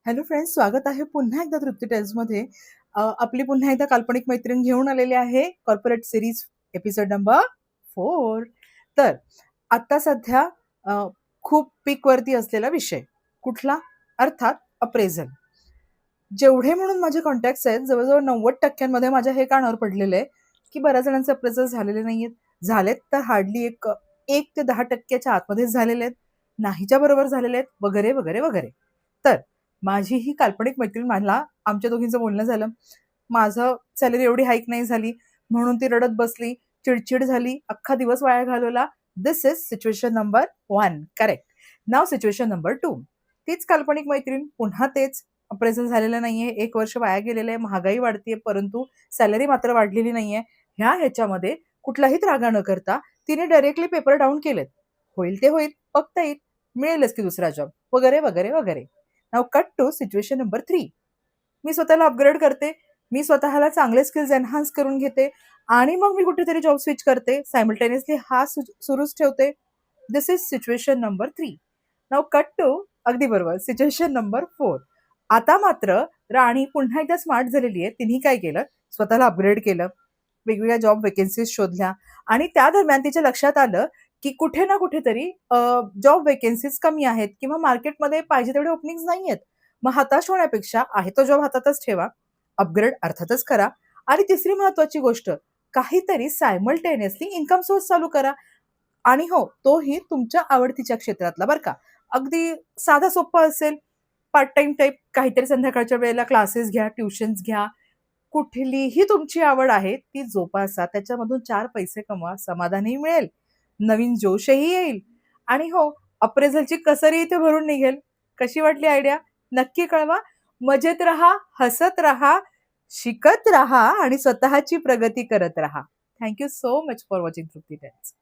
Hello friends, स्वागत आहे पुन्हा एकदा तृप्ती टेल्समध्ये. आपली पुन्हा एकदा काल्पनिक मैत्रीण घेऊन आलेली आहे कॉर्पोरेट सिरीज एपिसोड नंबर 4. तर आता सध्या अ, खूप पीकवरती असलेला विषय कुठला? अर्थात अप्रेझल. जेवढे म्हणून माझे कॉन्टॅक्ट्स आहेत, जवळ-जवळ 90% माझ्या हे कानावर पडलेलं आहे, की बऱ्याच जणांचे अप्रेझल झालेले नाहीयेत. झालेत तर हार्डली 1 ते 10% आतमध्येच झालेले आहेत. नाहीच्या बरोबर झालेले आहेत वगैरे, वगैरे, वगैरे. तर माझी ही काल्पनिक मैत्रीण मला आमच्या दोघींचं बोलणं झालं. माझं सॅलरी एवढी हाईक नाही झाली, म्हणून ती रडत बसली, चिडचिड झाली, अख्खा दिवस वाया घालवला. This is situation number 1. Correct. Now situation number 2. तीच काल्पनिक मैत्रीण, पुन्हा तेच. अप्रेझल झालेलं नाहीये, 1 वर्ष वाया गेलेलं आहे, महागाई वाढतीये, परंतु सॅलरी मात्र वाढलेली नाहीये. ह्याच्यामध्ये कुठलाही त्रागा न करता तिने डायरेक्टली पेपर डाउन केलेत. होईल ते होईल, बघता येईल, मिळेलच की दुसरा जॉब, वगैरे, वगैरे, वगैरे. Now cut to situation number 3. मी स्वतःला अपग्रेड करते, मी स्वतःला चांगले स्किल्स एन्हान्स करून घेते आणि मग मी कुठेतरी जॉब स्विच करते. सायमल्टेनियसली हा सुरूच ठेवते. This is situation number 3. Now cut to अगदी बरोबर सिच्युएशन नंबर 4. आता मात्र राणी पुन्हा एकदा स्मार्ट झालेली आहे. तिने काय केलं? स्वतःला अपग्रेड केलं, वेगवेगळ्या जॉब वेकेन्सीज शोधल्या आणि त्या दरम्यान तिच्या लक्षात आलं की कुठे ना कुठेतरी जॉब वेकेन्सीज कमी आहेत किंवा मार्केटमध्ये पाहिजे तेवढे ओपनिंग्स नाही आहेत. मग हताश होण्यापेक्षा आहे तो जॉब हातातच ठेवा, अपग्रेड अर्थातच करा आणि तिसरी महत्वाची गोष्ट, काहीतरी सायमल्टेनियसली इन्कम सोर्स चालू करा. आणि हो, तोही तुमच्या आवडतीच्या क्षेत्रातला बरं का. अगदी साधा सोप्पा असेल, पार्ट टाईम टाइप काहीतरी संध्याकाळच्या वेळेला क्लासेस घ्या, ट्युशन्स घ्या. कुठलीही तुमची आवड आहे ती जोपासा, त्याच्यामधून 4 पैसे कमवा, समाधानही मिळेल, नवीन जोशही येईल आणि हो, अप्रेझलची कसरही इथे भरून निघेल. कशी वाटली आयडिया? नक्की कळवा. मजेत राहा, हसत राहा, शिकत राहा आणि स्वतःची प्रगती करत राहा. Thank you so much for watching Trupti tails.